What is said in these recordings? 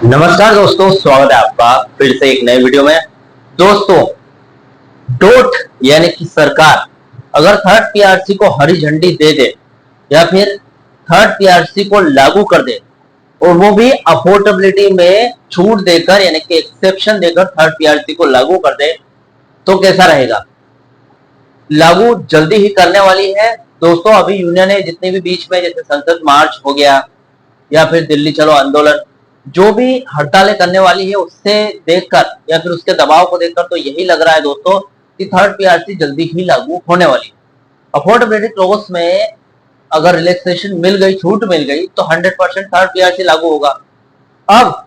नमस्कार दोस्तों, स्वागत है आपका फिर से एक नए वीडियो में। दोस्तों, डोट यानी कि सरकार अगर थर्ड पीआरसी को हरी झंडी दे दे या फिर थर्ड पीआरसी को लागू कर दे और वो भी अफोर्डेबिलिटी में छूट देकर यानी कि एक्सेप्शन देकर थर्ड पीआरसी को लागू कर दे तो कैसा रहेगा। लागू जल्दी ही करने वाली है दोस्तों। अभी यूनियन ने जितने भी बीच में जैसे संसद मार्च हो गया या फिर दिल्ली चलो आंदोलन, जो भी हड़तालें करने वाली है उससे देखकर या फिर उसके दबाव को देखकर तो यही लग रहा है दोस्तों कि थर्ड पीआरसी जल्दी ही लागू होने वाली है। अफोर्डेबिलिटी क्लॉज में अगर रिलैक्सेशन मिल गई, छूट मिल गई तो 100% थर्ड पीआरसी लागू होगा। अब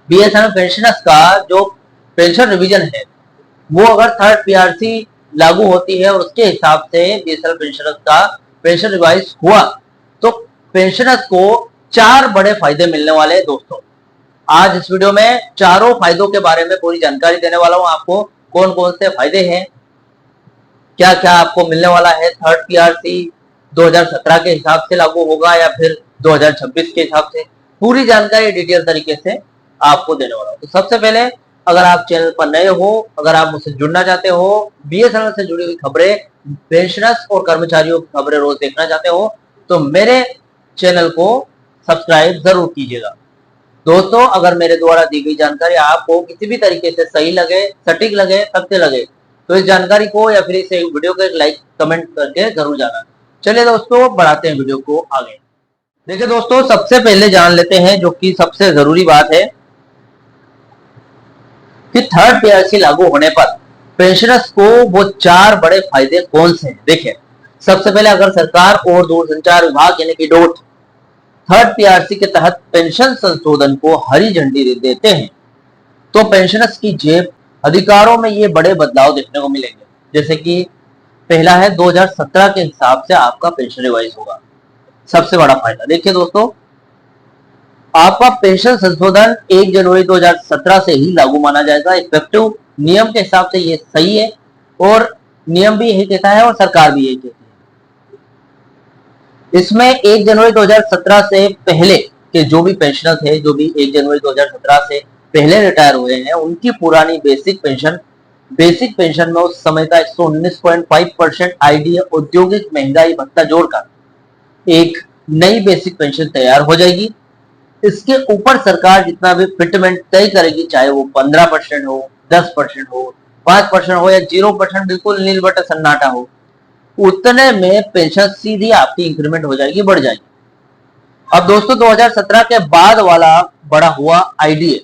बीएसएनएल पेंशनर्स का जो पेंशन रिवीजन है वो अगर थर्ड पीआरसी लागू होती है और उसके हिसाब से बीएसएनएल पेंशनर्स का पेंशन रिवाइज हुआ तो पेंशनर्स को 4 बड़े फायदे मिलने वाले हैं दोस्तों। आज इस वीडियो में चारों फायदों के बारे में पूरी जानकारी देने वाला हूं आपको। कौन कौन से फायदे हैं, क्या क्या आपको मिलने वाला है, थर्ड पीआरसी 2017 के हिसाब से लागू होगा या फिर 2026 के हिसाब से, पूरी जानकारी डिटेल तरीके से आपको देने वाला हूं। तो सबसे पहले, अगर आप चैनल पर नए हो, अगर आप मुझसे जुड़ना चाहते हो, बीएसएनएल से जुड़ी हुई खबरें, पेंशनर्स और कर्मचारियों की खबरें रोज देखना चाहते हो तो मेरे चैनल को सब्सक्राइब जरूर कीजिएगा। दोस्तों, अगर मेरे द्वारा दी गई जानकारी आपको किसी भी तरीके से सही लगे, सटीक लगे, सत्य लगे तो इस जानकारी को या फिर इस वीडियो को एक लाइक कमेंट करके जरूर जाना। चलिए दोस्तों, बढ़ाते हैं वीडियो को आगे। देखिए दोस्तों, सबसे पहले जान लेते हैं जो कि सबसे जरूरी बात है कि थर्ड पीआरसी लागू होने पर पेंशनर्स को वो 4 बड़े फायदे कौन से हैं। देखिए, सबसे पहले अगर सरकार और दूरसंचार विभाग यानी कि डोट थर्ड पीआरसी के तहत पेंशन संशोधन को हरी झंडी देते हैं तो पेंशनर्स की जेब अधिकारों में ये बड़े बदलाव देखने को मिलेंगे। जैसे कि पहला है 2017 के हिसाब से आपका पेंशन रिवाइज होगा, सबसे बड़ा फायदा। देखिए दोस्तों, आपका पेंशन संशोधन 1 जनवरी 2017 से ही लागू माना जाएगा। इफेक्टिव नियम के हिसाब से ये सही है और नियम भी यही कहता है और सरकार भी यही कहती है। इसमें 1 जनवरी 2017 से पहले के जो भी पेंशनर थे, जो भी 1 जनवरी 2017 से पहले रिटायर हुए हैं, उनकी पुरानी बेसिक पेंशन में उस समय का 119.5% आईडीए औद्योगिक महंगाई भत्ता जोड़कर एक नई बेसिक पेंशन तैयार हो जाएगी। इसके ऊपर सरकार जितना भी फिटमेंट तय करेगी, चाहे वो 15% हो, 10% हो, 5% हो या 0% बिल्कुल नील बटा सन्नाटा हो, उतने में पेंशन सीधी आपकी इंक्रीमेंट हो जाएगी, बढ़ जाएगी। अब दोस्तों, 2017 के बाद वाला बड़ा हुआ आईडीए,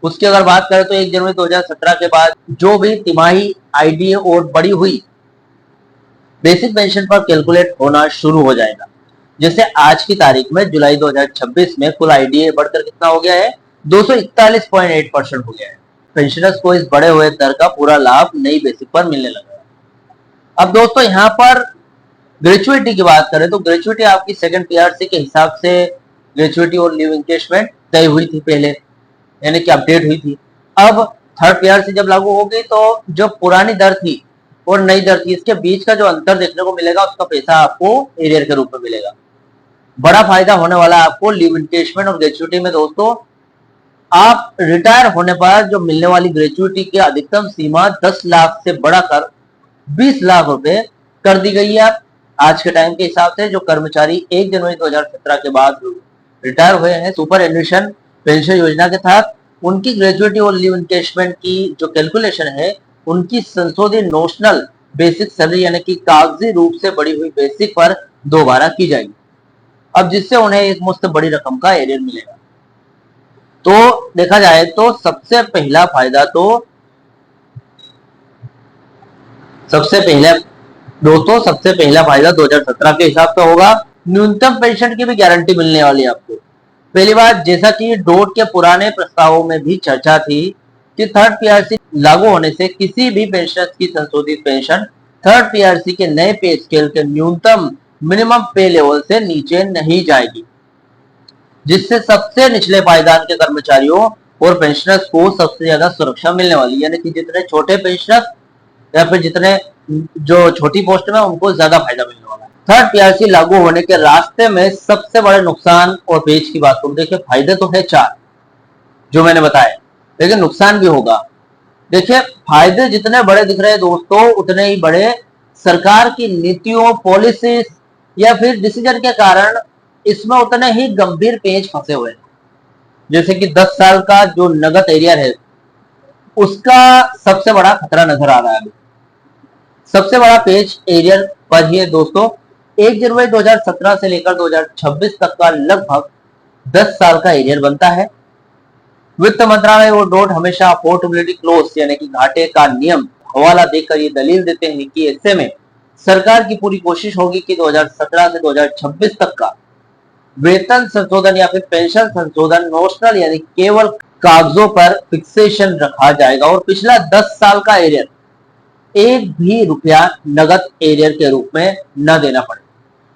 उसकी अगर बात करें तो 1 जनवरी 2017 के बाद जो भी तिमाही आईडीए और बढ़ी हुई बेसिक पेंशन पर कैलकुलेट होना शुरू हो जाएगा। जैसे आज की तारीख में जुलाई 2026 में कुल आईडीए बढ़कर कितना हो गया है, 241.8% हो गया है। पेंशनर्स को इस बढ़े हुए दर का पूरा लाभ नई बेसिक पर मिलने लगा। अब दोस्तों, यहाँ पर ग्रेचुइटी की बात करें तो ग्रेचुइटी आपकी सेकंड पीआरसी के हिसाब से ग्रेचुइटी और लीव इंकेशमेंट तय हुई थी पहले, यानी कि अपडेट हुई थी। अब थर्ड पीआरसी जब लागू हो गई तो जो पुरानी दर थी और नई दर थी, इसके बीच का जो अंतर देखने को मिलेगा उसका पैसा आपको एरियर के रूप में मिलेगा। बड़ा फायदा होने वाला आपको लीव इंकेशमेंट और ग्रेचुइटी में। दोस्तों, आप रिटायर होने पर जो मिलने वाली ग्रेचुइटी की अधिकतम सीमा 10 लाख से बढ़ाकर 20 लाख रुपए कर दी गई है आज के टाइम के हिसाब से। जो कर्मचारी 1 जनवरी 2017 के बाद रिटायर हुए हैं सुपर एन्युएशन पेंशन योजना के तहत, उनकी ग्रेजुएटी और लीव इंकेशमेंट की जो कैलकुलेशन है, उनकी संशोधित नोशनल बेसिक सैलरी यानी कि कागजी रूप से बढ़ी हुई बेसिक पर दोबारा की जाएगी। अब जिससे उन्हें एक मुश्त बड़ी रकम का एरियर मिलेगा। तो देखा जाए तो सबसे पहला फायदा सबसे पहला फायदा 2017 के हिसाब से होगा। न्यूनतम पेंशन की भी गारंटी मिलने वाली है आपको। पहली बात, जैसा कि डोट के पुराने प्रस्तावों में भी चर्चा थी कि थर्ड पीआरसी लागू होने से किसी भी पेंशनर की संशोधित पेंशन थर्ड पीआरसी के नए पे स्केल के न्यूनतम मिनिमम पे लेवल से नीचे नहीं जाएगी, जिससे सबसे निचले पायदान के कर्मचारियों और पेंशनर्स को सबसे ज्यादा सुरक्षा मिलने वाली। यानी कि जितने छोटे पेंशनर्स या फिर जितने जो छोटी पोस्ट में, उनको ज्यादा फायदा मिलने वाला है। थर्ड पीआरसी लागू होने के रास्ते में सबसे बड़े नुकसान और पेच की बात करूं, देखिए फायदे तो है 4, जो मैंने बताया, लेकिन नुकसान भी होगा। देखिए, फायदे जितने बड़े दिख रहे हैं दोस्तों, उतने ही बड़े सरकार की नीतियों, पॉलिसीज या फिर डिसीजन के कारण इसमें उतने ही गंभीर पेच फंसे हुए हैं। जैसे कि 10 साल का जो नगद एरियर है, उसका सबसे बड़ा खतरा नजर आ रहा है। सबसे बड़ा पेच एरियर पर ही है दोस्तों। 1 जनवरी 2017 से लेकर 2026 तक का लगभग 10 साल का एरियर बनता है। वित्त मंत्रालय और डोट हमेशा अफोर्डेबिलिटी क्लोज यानी कि घाटे का नियम हवाला देकर ये दलील देते हैं कि ऐसे में सरकार की पूरी कोशिश होगी कि 2017 से 2026 तक का वेतन संशोधन या फिर पेंशन संशोधन नोशनल यानी केवल कागजों पर फिक्सेशन रखा जाएगा और पिछला 10 साल का एरियर एक भी रुपया नगद एरियर के रूप में न देना पड़े।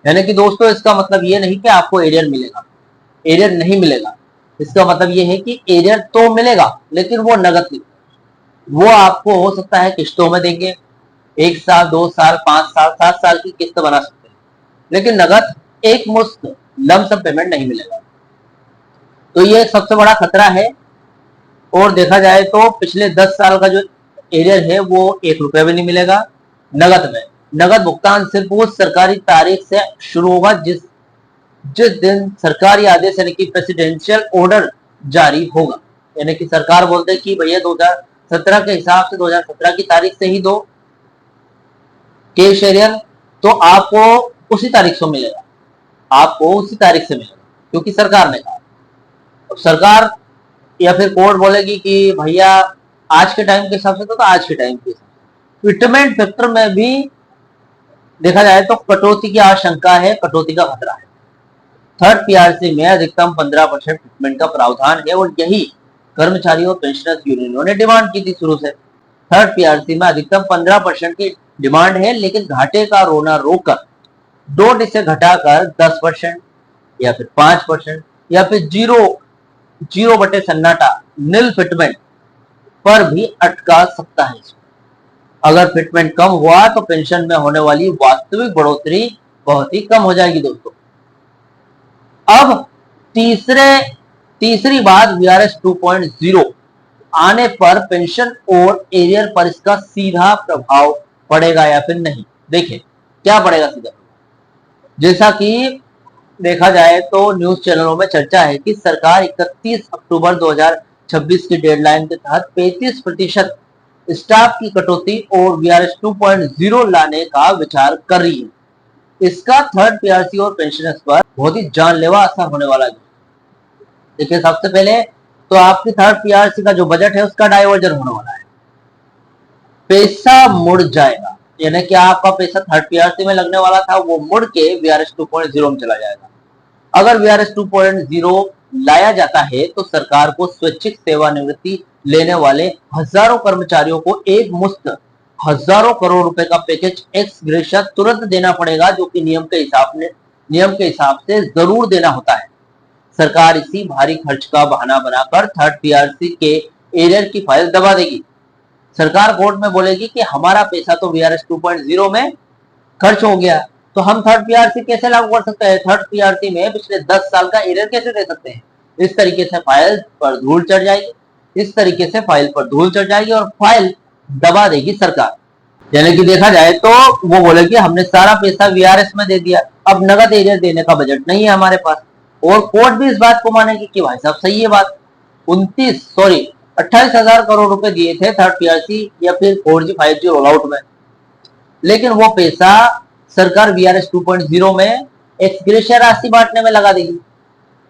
यानी कि दोस्तों, इसका मतलब ये नहीं कि आपको एरियर मिलेगा, एरियर नहीं मिलेगा। इसका मतलब ये है कि एरियर तो मिलेगा लेकिन वो नगद नहीं, वो आपको हो सकता है किस्तों में देंगे। 1 साल, 2 साल, 5 साल, 7 साल की किस्त बना सकते हैं, लेकिन नगद एक मुश्त लमसम पेमेंट नहीं मिलेगा। तो ये सबसे बड़ा खतरा है। और देखा जाए तो पिछले 10 साल का जो एरियर है वो 1 रुपया भी नहीं मिलेगा नगद में। नगद भुगतान सिर्फ उस सरकारी तारीख से शुरू होगा जिस दिन सरकारी आदेश यानी कि प्रेसिडेंशियल ऑर्डर जारी होगा। यानी कि सरकार बोलते हैं कि भैया 2017 के हिसाब से 2017 की तारीख से ही दो कैश एरियर, तो आपको उसी तारीख से मिलेगा, आपको उसी तारीख से मिलेगा, क्योंकि सरकार ने कहा। अब सरकार या फिर कोर्ट बोलेगी कि भैया आज के टाइम के हिसाब से तो आज के टाइम के हिसाब से। फिटमेंट फैक्टर में भी देखा जाए तो कटौती की आशंका है, कटौती का खतरा है। थर्ड पीआरसी में अधिकतम 15% फिटमेंट का प्रावधान है और यही कर्मचारियों और पेंशनर्स यूनियनों ने डिमांड की थी शुरू से। थर्ड पीआरसी में अधिकतम 15% की डिमांड है, लेकिन घाटे का रोना रोककर 2 से घटाकर 10% या फिर 5% या फिर जीरो बटे सन्नाटा नील फिटमेंट पर भी अटका सकता है। अगर फिटमेंट कम हुआ तो पेंशन में होने वाली वास्तविक बढ़ोतरी बहुत ही कम हो जाएगी दोस्तों। अब तीसरी बात, वीआरएस 2.0 आने पर पेंशन और एरियर पर इसका सीधा प्रभाव पड़ेगा या फिर नहीं। देखिए क्या पड़ेगा सीधा। जैसा कि देखा जाए तो न्यूज चैनलों में चर्चा है कि सरकार 31 अक्टूबर 2026 की डेडलाइन के तहत 35% स्टाफ की कटौती और वीआरएस 2.0 लाने का विचार कर रही है। इसका थर्ड पीआरसी और पेंशनर्स पर बहुत ही जानलेवा असर होने वाला है। देखिए, सबसे पहले तो आपकी थर्ड पीआरसी का जो बजट है उसका डाइवर्जन होने वाला है, पैसा मुड़ जाएगा। यानी कि आपका पैसा थर्ड पीआरसी में लगने वाला था वो मुड़ के वीआरएस 2.0 में चला जाएगा। अगर वीआरएस 2.0 लाया जाता है तो सरकार को स्वैच्छिक सेवानिवृत्ति लेने वाले हजारों कर्मचारियों को एक मुश्त हजारों करोड़ रुपए का पैकेज एक्स ग्रेशिया तुरंत देना पड़ेगा, जो कि नियम के हिसाब से जरूर देना होता है। सरकार इसी भारी खर्च का बहाना बनाकर थर्ड पीआरसी के एरियर की फाइल दबा देगी। सरकार कोर्ट में बोलेगी कि हमारा पैसा तो वीआरएस 2.0 में खर्च हो गया, तो हम थर्ड पीआरसी कैसे लागू कर सकते हैं, थर्ड पीआरसी में पिछले 10 साल का एरियर कैसे दे सकते हैं। इस तरीके से फाइल पर धूल चढ़ जाएगी, इस तरीके से फाइल पर धूल चढ़ जाएगी और फाइल दबा देगी सरकार। यानी कि देखा जाए तो वो बोलेगी हमने सारा पैसा वीआरएस में दे दिया, अब नगद एरियर देने का बजट नहीं है हमारे पास। और कोर्ट भी इस बात को मानेगी कि भाई साहब सही है बात, 28,000 करोड़ रुपए दिए थे थर्ड पीआरसी या फिर 4G 5G रोल आउट में, लेकिन वो पैसा सरकार वीआरएस 2.0 में एक्स ग्रेशिया राशि बांटने में लगा देगी।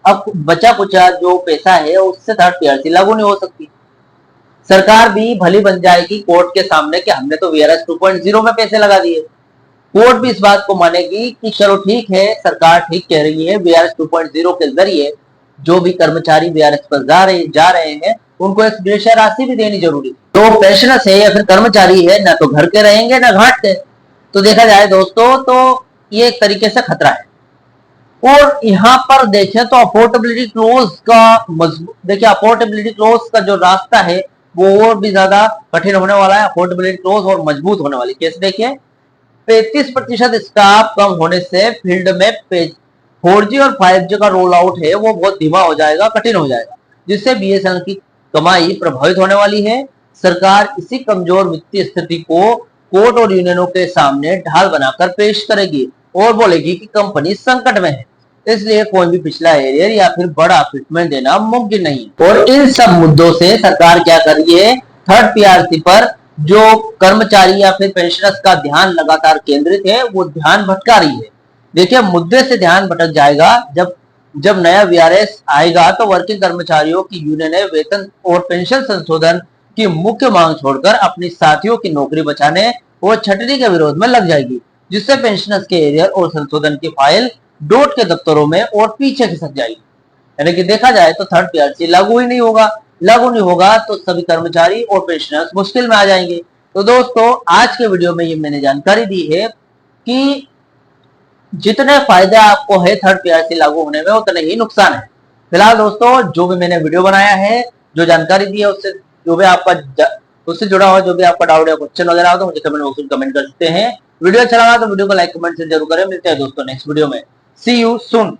अब बचा कुचा जो पैसा है उससे थर्ड पीआरसी लागू नहीं हो सकती। सरकार भी भली बन जाएगी कोर्ट के सामने कि हमने तो वीआरएस 2.0 में पैसे लगा दिए। कोर्ट भी इस बात को मानेगी कि चलो ठीक है, सरकार ठीक कह रही है, वीआरएस 2.0 के जरिए जो भी कर्मचारी वीआरएस पर जा रहे हैं उनको एक्स ग्रेशिया राशि भी देनी जरूरी। तो पेंशनर्स है या फिर कर्मचारी है, ना तो घर के रहेंगे ना घाट के। तो देखा जाए दोस्तों तो ये एक तरीके से खतरा है। और यहाँ पर देखें तो अफोर्डेबिलिटी क्लोज का देखिए अफोर्डेबिलिटी क्लोज का जो रास्ता है वो और भी ज्यादा कठिन होने वाला है। अफोर्डेबिलिटी क्लोज और मजबूत होने वाली केस देखिए, 35% स्टाफ कम होने से फील्ड में 4G और 5G का रोल आउट है वो बहुत धीमा हो जाएगा, कठिन हो जाएगा, जिससे बीएसएनएल की कमाई प्रभावित होने वाली है। सरकार इसी कमजोर वित्तीय स्थिति को कोर्ट और यूनियनों के सामने ढाल बनाकर पेश करेगी और बोलेगी कि कंपनी संकट में है, इसलिए कोई भी पिछला एरियर या फिर बड़ा फिटमेंट देना मुमकिन नहीं। और इन सब मुद्दों से सरकार क्या कर रही है, थर्ड पीआरसी पर जो कर्मचारी या फिर पेंशनर्स का ध्यान लगातार केंद्रित है वो ध्यान भटका रही है। देखिए, मुद्दे से ध्यान भटक जाएगा जब नया वीआरएस आएगा तो वर्किंग कर्मचारियों की यूनियन वेतन और पेंशन संशोधन की मुख्य मांग छोड़कर अपनी साथियों की नौकरी बचाने और छटनी के विरोध में लग जाएगी, जिससे पेंशनर्स के एरियर और संशोधन की फाइल डोट के दफ्तरों में और पीछे खिसक जाएगी। यानी कि देखा जाए तो थर्ड पीआरसी लागू ही नहीं होगा। लागू नहीं होगा तो सभी कर्मचारी और पेंशनर्स मुश्किल में आ जाएंगे। तो दोस्तों, आज के वीडियो में ये मैंने जानकारी दी है कि जितने फायदे आपको है थर्ड पीआरसी लागू होने में, उतने ही नुकसान है। फिलहाल दोस्तों, जो भी मैंने वीडियो बनाया है, जो जानकारी दी है, उससे जो भी आपका उससे जुड़ा हुआ जो भी आपका डाउट या क्वेश्चन वगैरह हो तो मुझे कमेंट बॉक्स में कमेंट कर सकते हैं। वीडियो अच्छा लगा तो वीडियो को लाइक कमेंट से जरूर करें। मिलते हैं दोस्तों नेक्स्ट वीडियो में। सी यू सून।